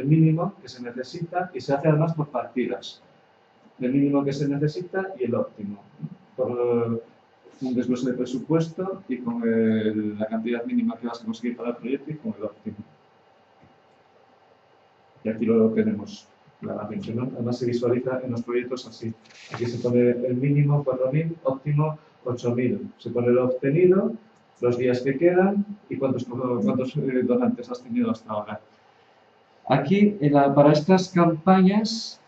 el mínimo que se necesita y se hace además por partidas. El mínimo que se necesita y el óptimo, ¿no? Por un desglose de presupuesto y con la cantidad mínima que vas a conseguir para el proyecto y con el óptimo. Y aquí lo tenemos claramente, ¿no? Además se visualiza en los proyectos así. Aquí se pone el mínimo 4.000, óptimo 8.000. Se pone el obtenido, los días que quedan y cuántos donantes has tenido hasta ahora. Aquí, para estas campañas,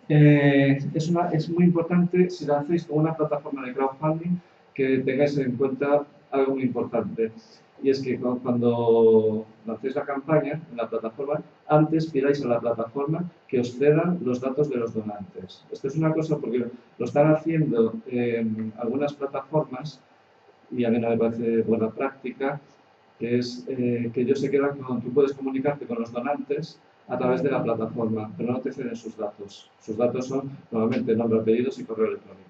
es muy importante, si lo hacéis con una plataforma de crowdfunding, que tengáis en cuenta algo muy importante. Y es que cuando lancéis la campaña en la plataforma, antes pidáis a la plataforma que os cedan los datos de los donantes. Esto es una cosa porque lo están haciendo algunas plataformas, y a mí no me parece buena práctica, que es que ellos se quedan con, tú puedes comunicarte con los donantes a través de la plataforma, pero no te ceden sus datos. Sus datos son normalmente nombre, apellidos y correo electrónico.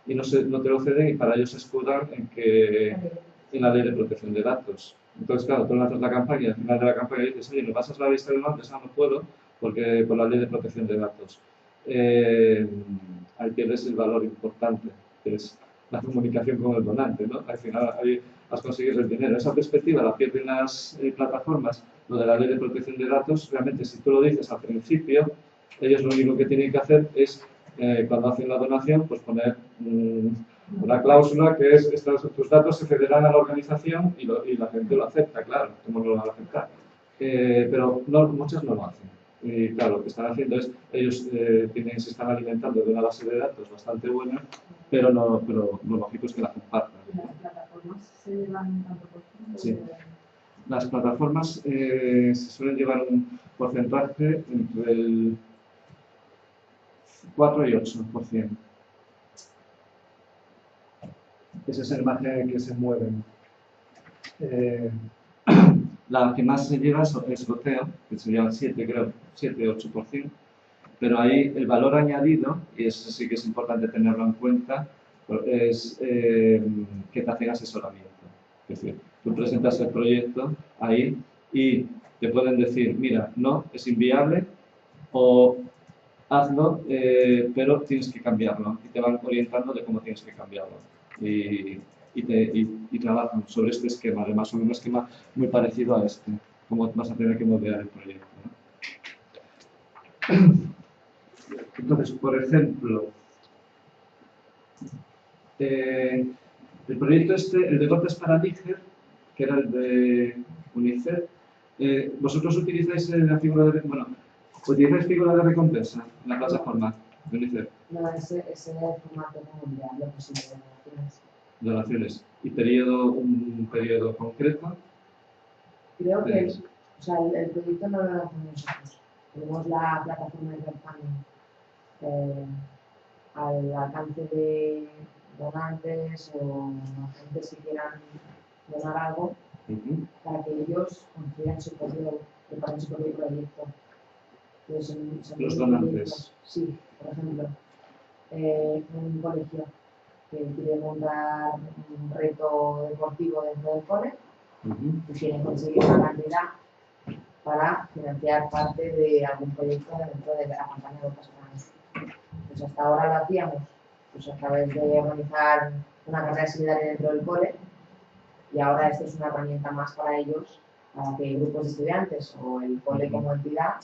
Y no te lo ceden y para ellos se escudan en la ley de protección de datos. Entonces, claro, tú lanzas la campaña y al final de la campaña dices, oye, ¿me pasas la lista de donantes? No puedo, porque por la ley de protección de datos. Ahí pierdes el valor importante, que es la comunicación con el donante, ¿no? Al final ahí has conseguido el dinero. Esa perspectiva la pierden las plataformas, lo de la ley de protección de datos. Realmente, si tú lo dices al principio, ellos lo único que tienen que hacer es, cuando hacen la donación, pues poner una cláusula que es, tus datos se cederán a la organización y la gente lo acepta, claro, ¿cómo no lo van a aceptar? Pero muchas no lo hacen. Y claro, lo que están haciendo es, ellos se están alimentando de una base de datos bastante buena, pero lo lógico es que la compartan. ¿Las plataformas se llevan tanto por ciento? Sí. Las plataformas se suelen llevar un porcentaje entre el 4 y 8%. Ese es el margen en que se mueven. La que más se lleva es Goteo, que se lleva 7-8%, pero ahí el valor añadido, y eso sí que es importante tenerlo en cuenta, es que te hacen asesoramiento. Es decir, tú presentas el proyecto ahí y te pueden decir, mira, no, es inviable, o hazlo, pero tienes que cambiarlo, y te van orientando de cómo tienes que cambiarlo. Y trabajan sobre este esquema, además sobre un esquema muy parecido a este, cómo vas a tener que moldear el proyecto, ¿no? Entonces, por ejemplo, el proyecto el de Gotas para Níger, que era el de UNICEF, vosotros utilizáis la figura de, utilizáis figura de recompensa en la plataforma de UNICEF. No, ese formato mundial, lo posible de donaciones. Donaciones. ¿Y un periodo concreto? Creo que el proyecto no lo hacemos nosotros. Tenemos la plataforma de crowdfunding al alcance de donantes o agentes que quieran donar algo para que ellos construyan su propio proyecto. Entonces, los donantes. Sí, por ejemplo, un colegio que quiere montar un reto deportivo dentro del cole y quiere conseguir una cantidad para financiar parte de algún proyecto dentro de la campaña de Gotas para Níger. Pues hasta ahora lo hacíamos a través de organizar una carrera solidaria dentro del cole, y ahora esto es una herramienta más para ellos, para que grupos de estudiantes o el cole como entidad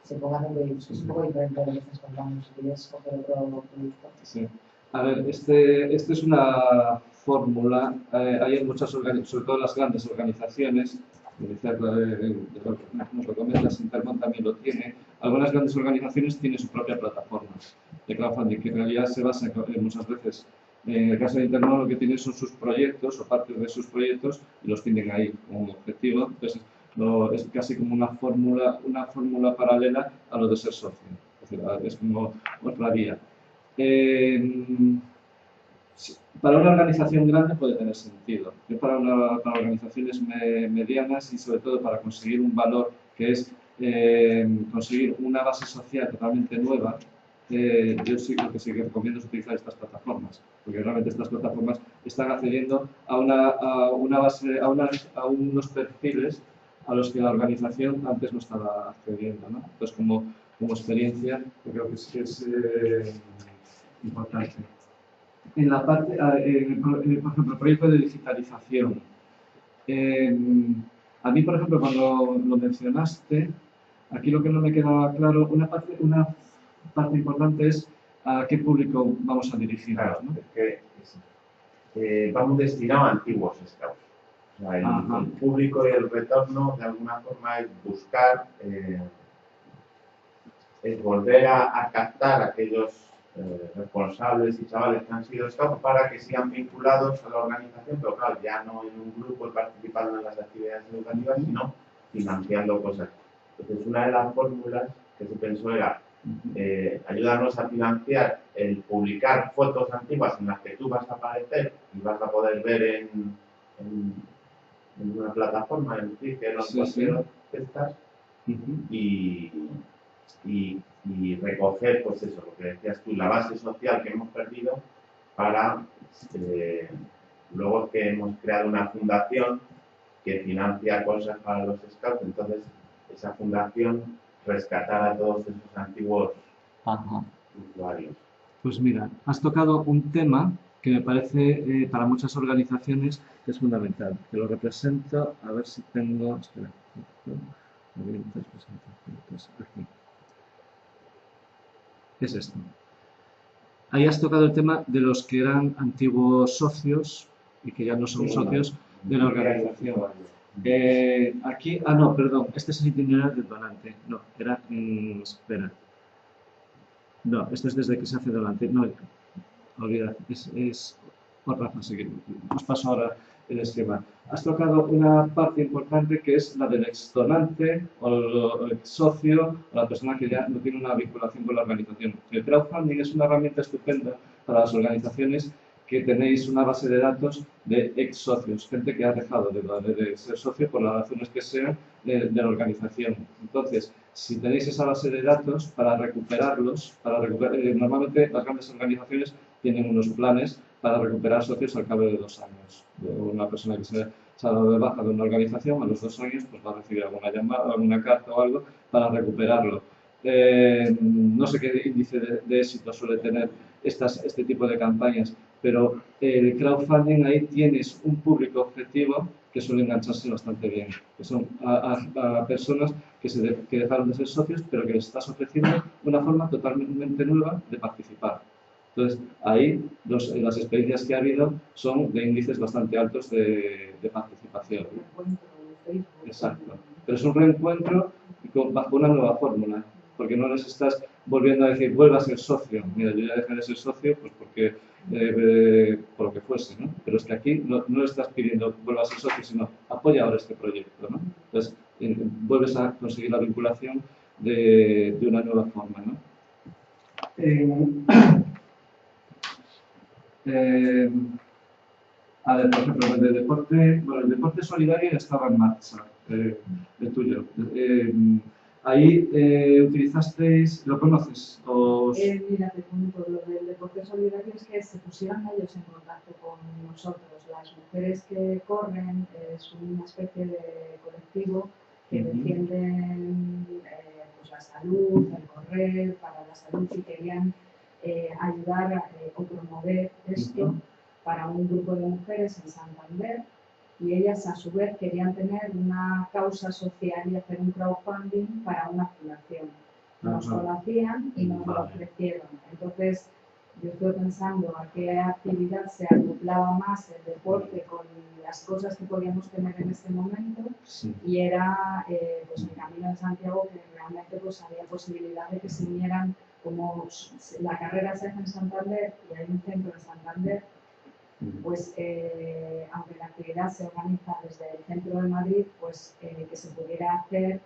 se pongan en proyectos, que es un poco diferente de lo que estás contando, si quieres coger otro proyecto. Sí. A ver, este es una fórmula, hay en muchas organizaciones, sobre todo las grandes organizaciones, nos lo comentas, Intermon también lo tiene. Algunas grandes organizaciones tienen su propia plataforma de crowdfunding, que en realidad se basa muchas veces, en el caso de Intermon, lo que tienen son sus proyectos o partes de sus proyectos y los tienen ahí como objetivo. Entonces, es casi como una fórmula paralela a lo de ser socio. Es decir, es como otra vía. Para una organización grande puede tener sentido. Yo para organizaciones medianas y sobre todo para conseguir un valor que es conseguir una base social totalmente nueva, yo sí lo que sí que recomiendo es utilizar estas plataformas, porque realmente estas plataformas están accediendo a una base, a unos perfiles a los que la organización antes no estaba accediendo, ¿no? Entonces, como experiencia, yo creo que sí que es importante. En la parte, por ejemplo, el proyecto de digitalización. A mí, por ejemplo, cuando lo mencionaste, aquí lo que no me quedaba claro, una parte importante es a qué público vamos a dirigirnos, claro, ¿no? Es que vamos destinados a antiguos scouts. O sea, el público y el retorno, de alguna forma, es buscar, es volver a captar a aquellos responsables y chavales que han sido scouts para que sigan vinculados a la organización, pero claro, ya no en un grupo participando en las actividades educativas, sino financiando cosas. Entonces, una de las fórmulas que se pensó era ayudarnos a financiar el publicar fotos antiguas en las que tú vas a aparecer y vas a poder ver en una plataforma, en Twitter o en cualquiera de estas, y recoger, pues eso, lo que decías tú, la base social que hemos perdido para luego que hemos creado una fundación que financia cosas para los scouts, entonces esa fundación rescatar a todos esos antiguos usuarios. Pues mira, has tocado un tema que me parece para muchas organizaciones es fundamental, que lo represento, a ver si tengo, espera, aquí. Es esto. Ahí has tocado el tema de los que eran antiguos socios y que ya no son socios de la organización. Aquí, no, perdón, este es el itinerario del donante. No, era, espera. No, esto es desde que se hace donante. No, olvidad, es por razón, así que os paso ahora el esquema. Has tocado una parte importante que es la del ex donante o el ex socio o la persona que ya no tiene una vinculación con la organización. El crowdfunding es una herramienta estupenda para las organizaciones que tenéis una base de datos de ex socios, gente que ha dejado de ser socio por las razones que sean de la organización. Entonces, si tenéis esa base de datos para recuperarlos, normalmente las grandes organizaciones tienen unos planes para recuperar socios al cabo de 2 años. Una persona que se ha dado de baja de una organización, a los 2 años pues va a recibir alguna llamada, alguna carta o algo para recuperarlo. No sé qué índice de éxito suele tener este tipo de campañas, pero el crowdfunding ahí tienes un público objetivo que suele engancharse bastante bien, que son a personas que dejaron de ser socios, pero que les estás ofreciendo una forma totalmente nueva de participar. Entonces, ahí las experiencias que ha habido son de índices bastante altos de participación. Exacto. Pero es un reencuentro bajo una nueva fórmula, porque no les estás volviendo a decir, vuelva a ser socio. Mira, yo ya dejé de ser socio pues porque, por lo que fuese, ¿no? Pero es que aquí no le estás pidiendo vuelva a ser socio, sino apoya ahora este proyecto, ¿no? Entonces, vuelves a conseguir la vinculación de una nueva forma, ¿no? A ver, por ejemplo, el deporte solidario ya estaba en marcha, el tuyo. Ahí utilizasteis, ¿lo conoces? Mira, te cuento, lo del deporte solidario es que se pusieron ellos en contacto con nosotros. Las mujeres que corren son una especie de colectivo que defienden pues la salud, el correr, para la salud, y querían ayudar o promover esto para un grupo de mujeres en Santander, y ellas a su vez querían tener una causa social y hacer un crowdfunding para una fundación. Nos lo hacían y nos lo ofrecieron. Entonces yo estuve pensando a qué actividad se acoplaba más el deporte con las cosas que podíamos tener en este momento, y era pues el Camino de Santiago, que realmente pues había posibilidad de que se unieran, como la carrera se hace en Santander y hay un centro en Santander, pues aunque la actividad se organiza desde el centro de Madrid, pues que se pudiera hacer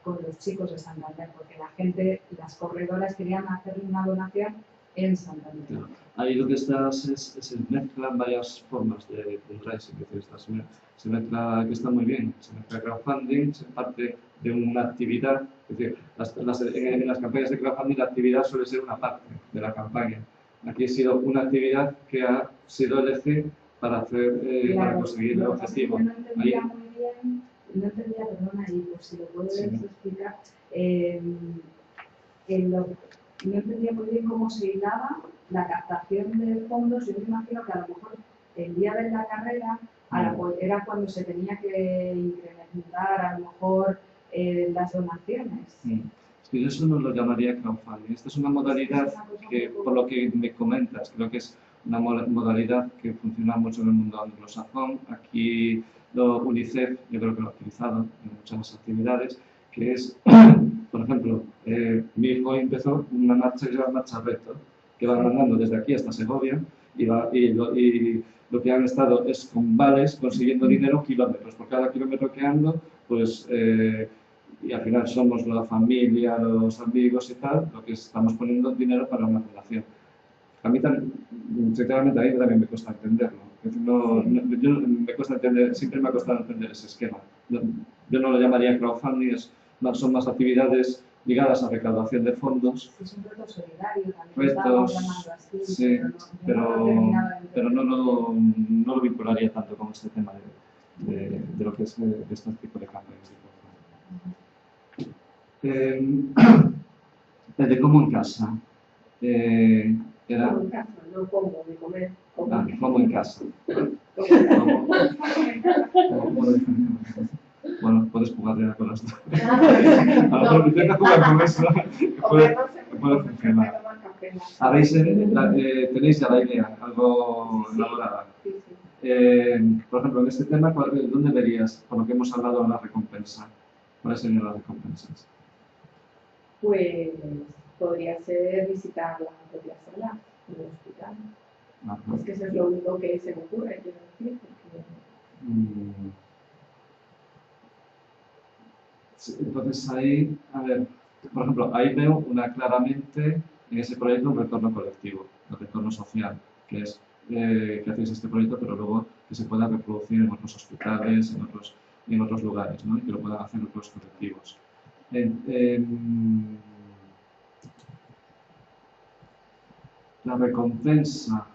con los chicos de Santander, porque la gente, las corredoras querían hacer una donación en Santander. Claro. Ahí lo que estás se mezclan varias formas de fundraising, es decir, se mezcla, que está muy bien, se mezcla crowdfunding, se parte de una actividad, es decir, en las campañas de crowdfunding la actividad suele ser una parte de la campaña. Aquí ha sido una actividad que ha sido elegida para conseguir el objetivo. No entendía muy bien no entendía, perdona, y pues si lo puedes explicar, no entendía muy bien cómo se hilaba la captación de fondos. Yo me imagino que a lo mejor el día de la carrera era cuando se tenía que incrementar a lo mejor las donaciones. Es que yo eso no lo llamaría crowdfunding. Esta es una modalidad que, por lo que me comentas, creo que es una modalidad que funciona mucho en el mundo anglosajón. Aquí UNICEF yo creo que lo ha utilizado en muchas actividades, que es, por ejemplo, mi hijo empezó una marcha que se llama Marcha Reto, que van andando desde aquí hasta Segovia y lo que han estado es con vales consiguiendo dinero kilómetros. Por cada kilómetro que ando, pues, y al final somos la familia, los amigos y tal, lo que estamos poniendo dinero para una fundación. A mí también, sinceramente, a mí también me cuesta entenderlo. Siempre me ha costado entender ese esquema. Yo no lo llamaría crowdfunding, son más actividades ligadas a recaudación de fondos. Es un reto solidario también. Retos, así, sí, pero no lo vincularía tanto con este tema de lo que es este tipo de campañas. De cómo en casa. Era... Como en casa, no como de comer. Como en casa. Bueno, puedes jugar con las dos. A lo mejor intenta jugar con eso, que puede funcionar. Tenéis ya la idea, algo elaborada. Por ejemplo, en este tema, ¿dónde verías, por lo que hemos hablado, de la recompensa? ¿Cuáles serían las recompensas? Pues podría ser visitar la propia sala del hospital. Es que eso es lo único que se me ocurre, quiero decir. Sí, entonces ahí, a ver, por ejemplo, ahí veo claramente en ese proyecto un retorno colectivo, un retorno social, que es que hacéis este proyecto, pero luego que se pueda reproducir en otros hospitales, en otros lugares, ¿no? Y que lo puedan hacer otros colectivos. La recompensa,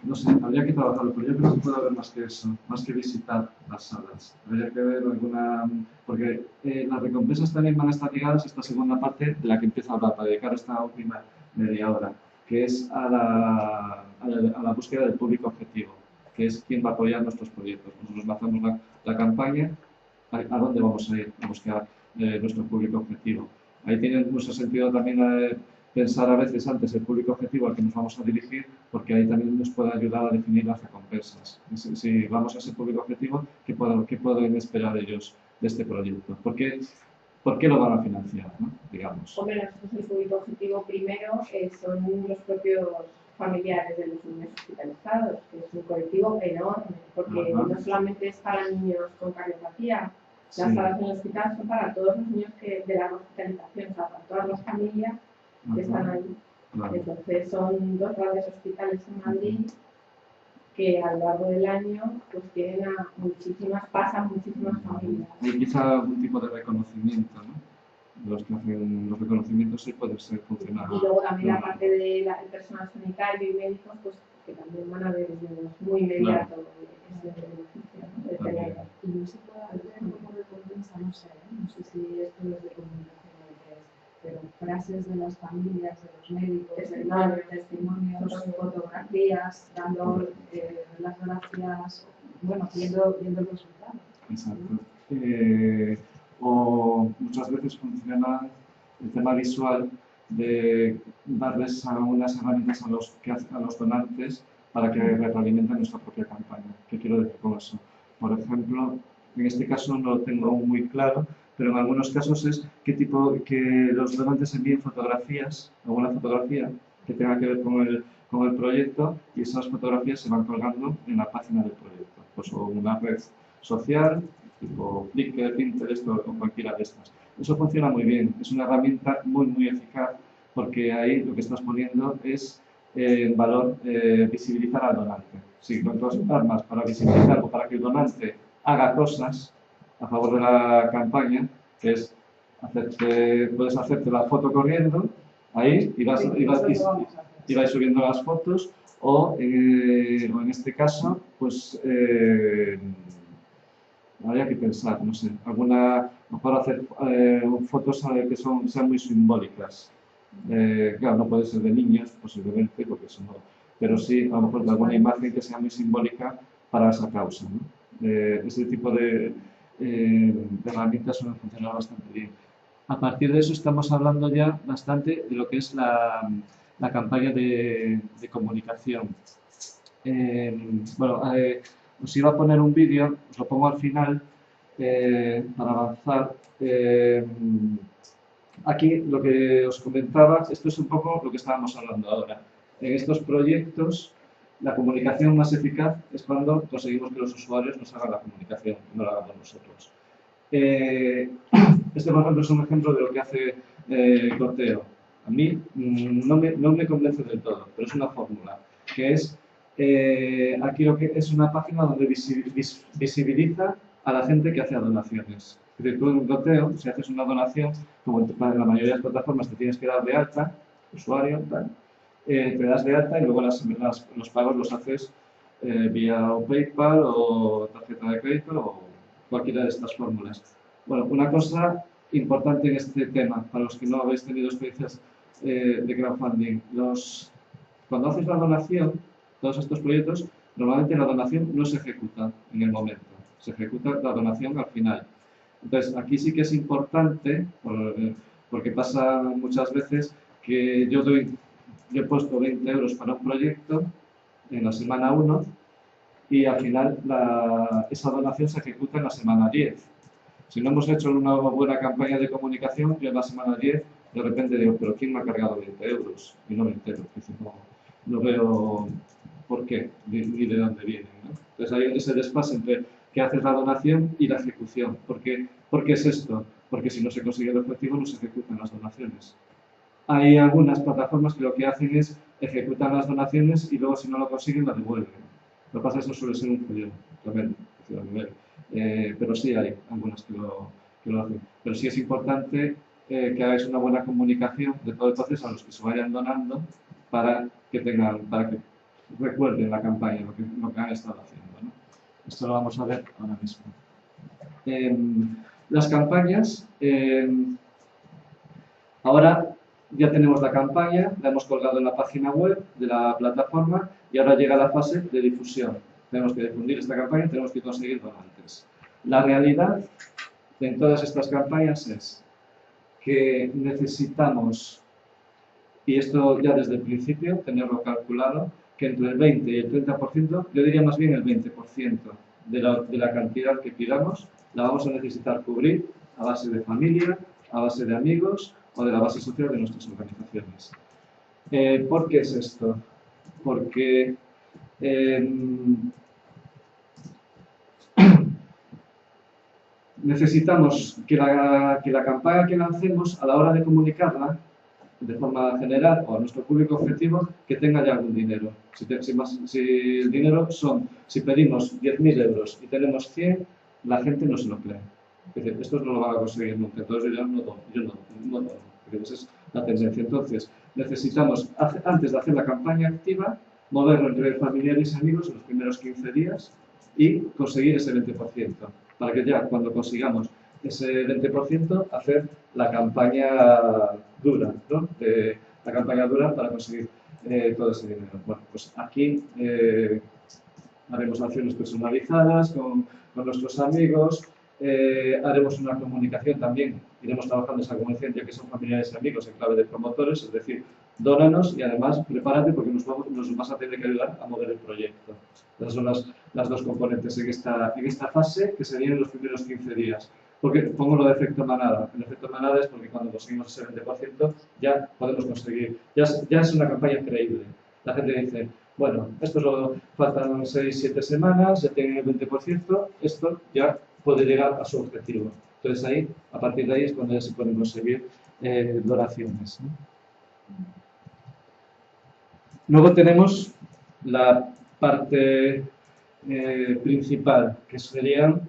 no sé, habría que trabajarlo, pero yo creo que puede haber más que eso, más que visitar las salas. Habría que ver alguna... Porque las recompensas también van a estar ligadas a esta segunda parte de la que empiezo a hablar, para dedicar esta última media hora, que es a la búsqueda del público objetivo, que es quién va a apoyar nuestros proyectos. Nosotros lanzamos la campaña, ¿a dónde vamos a ir a buscar nuestro público objetivo? Ahí tiene mucho sentido también pensar a veces antes el público objetivo al que nos vamos a dirigir, porque ahí también nos puede ayudar a definir las recompensas. Si vamos a ese público objetivo, ¿qué pueden esperar ellos de este proyecto? ¿Por qué lo van a financiar, ¿no? Digamos? Hombre, nosotros el público objetivo primero son los propios familiares de los niños hospitalizados, que es un colectivo enorme, porque no solamente es para niños con cardiopatía. Las salas en el hospital son para todos los niños de la hospitalización, o sea, para todas las familias que están ahí. Entonces son 2 grandes hospitales en Madrid que a lo largo del año pues tienen pasan muchísimas familias. Y quizá algún tipo de reconocimiento, ¿no? Los que hacen los reconocimientos sí pueden ser funcionales. Y luego también la parte del personal sanitario y médicos, pues que también van a ver muy inmediato ese beneficio, ¿no? De tener. Y no se puede hacer como recompensa, no sé si esto es de comunicación o qué es, pero frases de las familias, de los médicos, testimonios, fotografías, dando las gracias, bueno, viendo el resultado. Exacto. O muchas veces funciona el tema visual de darles unas herramientas a los donantes para que retroalimenten nuestra propia campaña. ¿Qué quiero decir con eso? Por ejemplo, en este caso no lo tengo aún muy claro, pero en algunos casos es que los donantes envíen fotografías, alguna fotografía que tenga que ver con el proyecto, y esas fotografías se van colgando en la página del proyecto, pues o una red social, tipo Flickr, Pinterest o cualquiera de estas. Eso funciona muy bien, es una herramienta muy, muy eficaz, porque ahí lo que estás poniendo es en valor visibilizar al donante. Si cuantas armas para visibilizar o para que el donante haga cosas a favor de la campaña, que es puedes hacerte la foto corriendo ahí y vais subiendo las fotos, o en este caso, pues habría que pensar, no sé, mejor hacer fotos que sean muy simbólicas. Claro, no puede ser de niños, posiblemente, porque eso no, pero sí, a lo mejor de alguna imagen que sea muy simbólica para esa causa, ¿no? Este tipo de herramientas suelen funcionar bastante bien. A partir de eso estamos hablando ya bastante de lo que es la campaña de comunicación. Bueno, os iba a poner un vídeo, os lo pongo al final para avanzar. Aquí lo que os comentaba, esto es un poco lo que estábamos hablando ahora. En estos proyectos, la comunicación más eficaz es cuando conseguimos que los usuarios nos hagan la comunicación, no la hagamos nosotros. Este, por ejemplo, es un ejemplo de lo que hace Goteo. A mí no me convence del todo, pero es una fórmula, que es, aquí lo que es una página donde visibiliza a la gente que hace donaciones. Es decir, tú en Goteo, si haces una donación, como en la mayoría de las plataformas te tienes que dar de alta, usuario, tal, te das de alta y luego los pagos los haces vía PayPal o tarjeta de crédito o cualquiera de estas fórmulas. Bueno, una cosa importante en este tema, para los que no habéis tenido experiencias de crowdfunding, cuando haces la donación, todos estos proyectos, normalmente la donación no se ejecuta en el momento, se ejecuta la donación al final. Entonces, aquí sí que es importante, porque pasa muchas veces que yo he puesto 20 euros para un proyecto en la semana 1 y al final esa donación se ejecuta en la semana 10. Si no hemos hecho una buena campaña de comunicación, yo en la semana 10 de repente digo, pero ¿quién me ha cargado 20 euros? Y no me entero, no veo por qué ni de dónde vienen, ¿no? Entonces hay ese desfase entre que haces la donación y la ejecución. ¿Por qué es esto? Porque si no se consigue el objetivo no se ejecutan las donaciones. Hay algunas plataformas que lo que hacen es ejecutar las donaciones y luego si no lo consiguen la devuelven. Lo que pasa es que eso suele ser un follón, pero sí hay algunas que lo hacen. Pero sí es importante que hagáis una buena comunicación de todo el proceso a los que se vayan donando para que recuerden la campaña, lo que han estado haciendo, ¿no? Esto lo vamos a ver ahora mismo. Las campañas, ahora ya tenemos la campaña, la hemos colgado en la página web de la plataforma y ahora llega la fase de difusión. Tenemos que difundir esta campaña y tenemos que conseguir donantes. La realidad en todas estas campañas es que necesitamos, y esto ya desde el principio, tenerlo calculado, que entre el 20 y el 30%, yo diría más bien el 20% de la cantidad que pidamos, la vamos a necesitar cubrir a base de familia, a base de amigos o de la base social de nuestras organizaciones. ¿Por qué es esto? Porque necesitamos que la campaña que lancemos, a la hora de comunicarla, de forma general o a nuestro público objetivo, que tenga ya algún dinero. Si el dinero si pedimos 10.000 euros y tenemos 100, la gente no se lo cree. Es decir, estos no lo van a conseguir nunca, entonces yo no dono, porque esa es la tendencia. Entonces, necesitamos, antes de hacer la campaña activa, moverlo entre familiares y amigos en los primeros 15 días y conseguir ese 20%, para que ya cuando consigamos ese 20% hacer la campaña dura, ¿no? La campaña dura para conseguir todo ese dinero. Bueno, pues aquí haremos acciones personalizadas con nuestros amigos, haremos una comunicación también, iremos trabajando esa comunicación ya que son familiares y amigos en clave de promotores, es decir, dónanos y además prepárate porque nos vas a tener que ayudar a mover el proyecto. Esas son las dos componentes en esta fase que serían los primeros 15 días. Porque pongo lo de efecto manada. El efecto manada es porque cuando conseguimos ese 20% ya podemos conseguir, ya es una campaña creíble. La gente dice, bueno, faltan 6-7 semanas, ya tienen el 20%, esto ya puede llegar a su objetivo. Entonces ahí, a partir de ahí es cuando ya se pueden conseguir donaciones, ¿no? Luego tenemos la parte principal, que serían,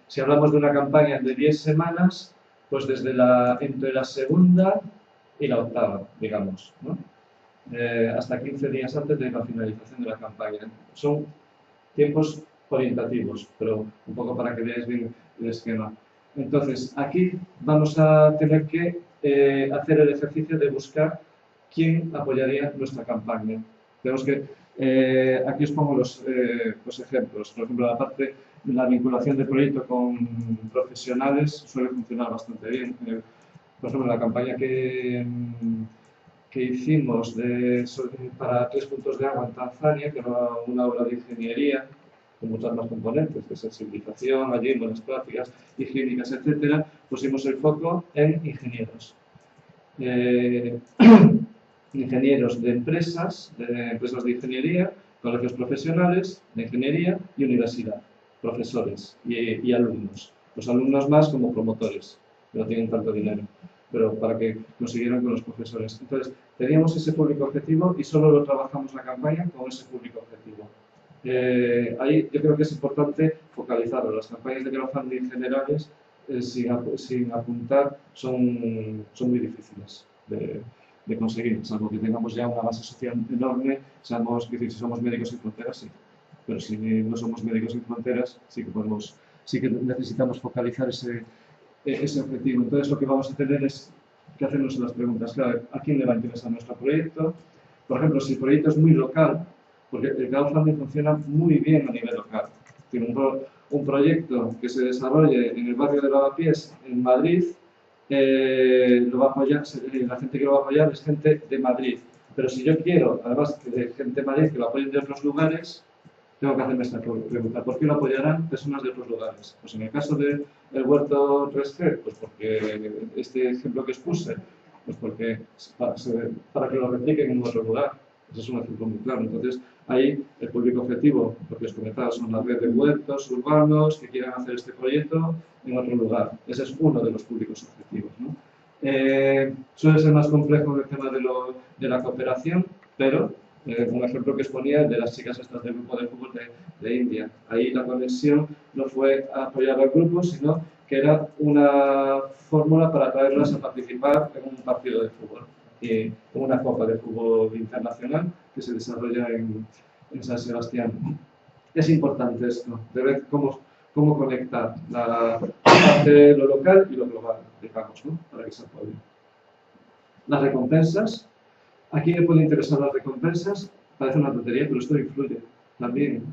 si hablamos de una campaña de 10 semanas, pues entre la segunda y la octava, digamos, ¿no? hasta 15 días antes de la finalización de la campaña. Son tiempos orientativos, pero un poco para que veáis bien el esquema. Entonces, aquí vamos a tener que hacer el ejercicio de buscar quién apoyaría nuestra campaña. Tenemos que, aquí os pongo los ejemplos. Por ejemplo, la vinculación del proyecto con profesionales suele funcionar bastante bien. Por ejemplo, la campaña que hicimos para 3 puntos de agua en Tanzania, que era una obra de ingeniería, con muchas más componentes, de sensibilización, allí buenas prácticas higiénicas, etcétera, pusimos el foco en ingenieros. Ingenieros de empresas de ingeniería, colegios profesionales de ingeniería y universidad, profesores y alumnos. Los alumnos más como promotores, que no tienen tanto dinero, pero para que consiguieran con los profesores. Entonces, teníamos ese público objetivo y solo lo trabajamos la campaña con ese público objetivo. Ahí yo creo que es importante focalizarlo. Las campañas de crowdfunding generales, sin apuntar, son muy difíciles de conseguir, salvo que tengamos ya una base social enorme. Si somos Médicos Sin Fronteras, sí, pero si no somos Médicos Sin Fronteras, sí que necesitamos focalizar ese objetivo. Entonces, lo que vamos a tener es que hacernos las preguntas, claro, ¿a quién le va a interesar nuestro proyecto? Por ejemplo, si el proyecto es muy local, porque el crowdfunding funciona muy bien a nivel local. Tiene un proyecto que se desarrolle en el barrio de Lavapiés, en Madrid, lo va a apoyar, la gente que lo va a apoyar es gente de Madrid. Pero si yo quiero, además, de gente de Madrid que lo apoyen de otros lugares, tengo que hacerme esta pregunta: ¿por qué lo apoyarán personas de otros lugares? Pues en el caso del huerto 3G, pues porque este ejemplo que expuse, pues porque para que lo repliquen en otro lugar. Ese es un ejemplo muy claro. Entonces, ahí el público objetivo, lo que os comentaba, son la red de huertos urbanos que quieran hacer este proyecto en otro lugar. Ese es uno de los públicos objetivos, ¿no? Suele ser más complejo el tema de la cooperación, pero un ejemplo que exponía de las chicas estas del grupo de fútbol de India. Ahí la conexión no fue apoyar al grupo, sino que era una fórmula para traerlas a participar en un partido de fútbol, y una copa de fútbol internacional que se desarrolla en San Sebastián. Es importante esto, de ver cómo conectar la parte de lo local y lo global, digamos, ¿no? Para que se apoye. Las recompensas. ¿A quién le puede interesar las recompensas? Parece una tontería, pero esto influye también.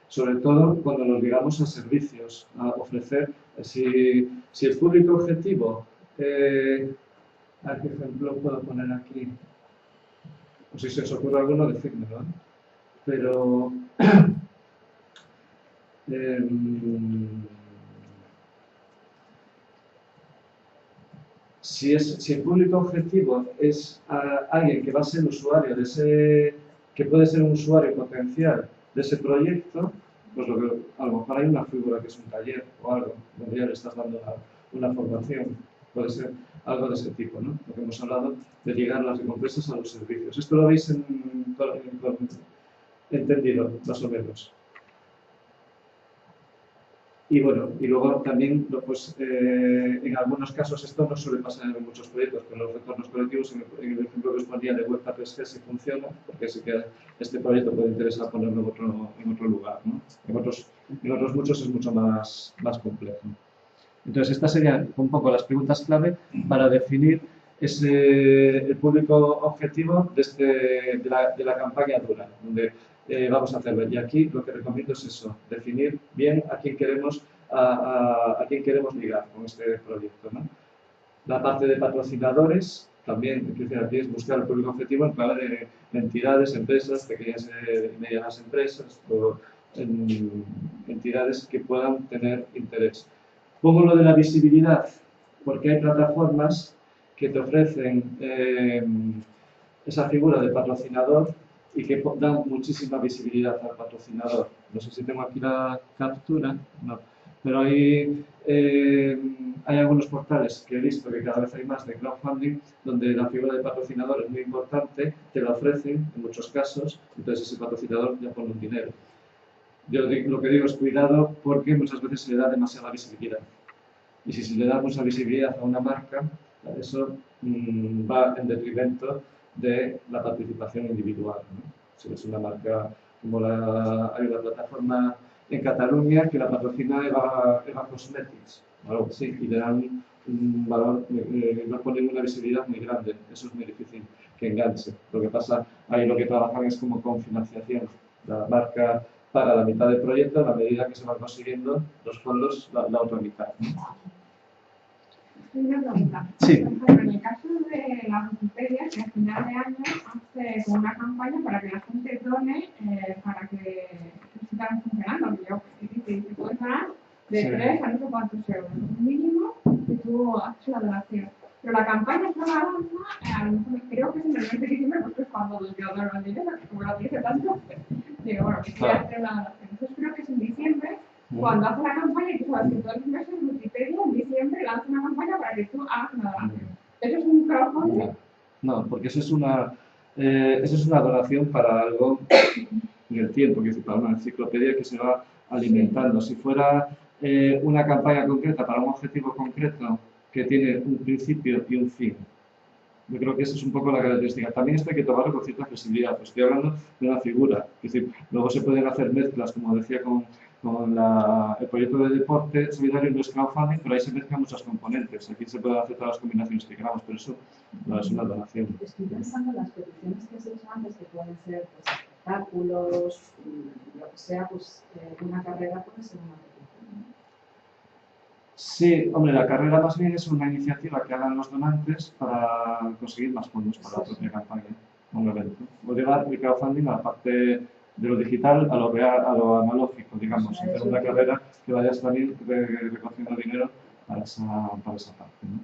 Sobre todo cuando nos llegamos a servicios, a ofrecer. Si el público objetivo, ¿a qué ejemplo puedo poner aquí? O si se os ocurre alguno, decídmelo, ¿eh? Pero si el público objetivo es alguien que va a ser usuario que puede ser un usuario potencial de ese proyecto, pues a lo mejor hay una figura que es un taller o algo, donde ya le estás dando una formación. Puede ser algo de ese tipo, ¿no? Lo que hemos hablado de llegar las recompensas a los servicios. Esto lo habéis entendido, más o menos. Y bueno, y luego también, pues, en algunos casos esto no suele pasar en muchos proyectos, pero los retornos colectivos, en el ejemplo que os ponía de Huerta 3G, sí funciona, porque sí que este proyecto puede interesar ponerlo en otro lugar, ¿no? En otros muchos es mucho más complejo. Entonces, estas serían un poco las preguntas clave para definir el público objetivo de la campaña dura, donde vamos a hacerlo. Y aquí lo que recomiendo es eso, definir bien a quién queremos ligar con este proyecto, ¿no? La parte de patrocinadores, también aquí es buscar el público objetivo en clave de entidades, empresas, pequeñas y medianas empresas, o entidades que puedan tener interés. Pongo lo de la visibilidad, porque hay plataformas que te ofrecen esa figura de patrocinador y que dan muchísima visibilidad al patrocinador. No sé si tengo aquí la captura, no. Pero hay algunos portales que he visto que cada vez hay más de crowdfunding, donde la figura de patrocinador es muy importante, te la ofrecen en muchos casos, entonces ese patrocinador ya pone un dinero. Yo lo que digo es cuidado, porque muchas veces se le da demasiada visibilidad. Y si se le da mucha visibilidad a una marca, eso va en detrimento de la participación individual, ¿no? Si es una marca como hay una plataforma en Cataluña que la patrocina Eva Cosmetics, o algo así, y le dan un valor, no ponen una visibilidad muy grande, eso es muy difícil que enganche. Lo que pasa, ahí lo que trabajan es como con financiación. La marca paga la mitad del proyecto, a la medida que se van consiguiendo los fondos, la otra mitad. Una pregunta. Sí. Por ejemplo, en el caso de la Wikipedia, que a final de año hace como una campaña para que la gente done para que sigan funcionando. Que yo te puedes ganar de 3 a no sé cuántos euros. Mínimo que tú haces la donación. Pero la campaña está avanza, a lo mejor creo que es en el mes de diciembre, porque es cuando yo dono el dinero, que como lo dice tanto, digo, bueno, que quiero hacer una donación. Entonces creo que es en diciembre. Cuando hace la campaña, y tú sabes que todos los meses Wikipedia en diciembre lanza una campaña para que tú hagas una donación. ¿Eso es un crowdfunding? No, porque eso es una donación para algo en el tiempo, que es para una enciclopedia que se va alimentando. Si fuera una campaña concreta para un objetivo concreto que tiene un principio y un fin, yo creo que esa es un poco la característica. También esto hay que tomarlo con cierta flexibilidad. Pues estoy hablando de una figura. Es decir, luego se pueden hacer mezclas, como decía con el proyecto de deporte solidario, no es crowdfunding, pero ahí se mezclan muchos componentes. Aquí se pueden hacer todas las combinaciones que queramos, pero eso no es una donación. Estoy pensando en las peticiones que se hecho antes, que pueden ser pues, espectáculos, lo que sea, pues una carrera puede ser una petición. Sí, hombre, la carrera más bien es una iniciativa que hagan los donantes para conseguir más fondos para la propia campaña, un evento. O llevar el crowdfunding a la parte de lo digital a lo real, a lo analógico, digamos, hacer una carrera que vayas también recogiendo dinero para esa parte, ¿no?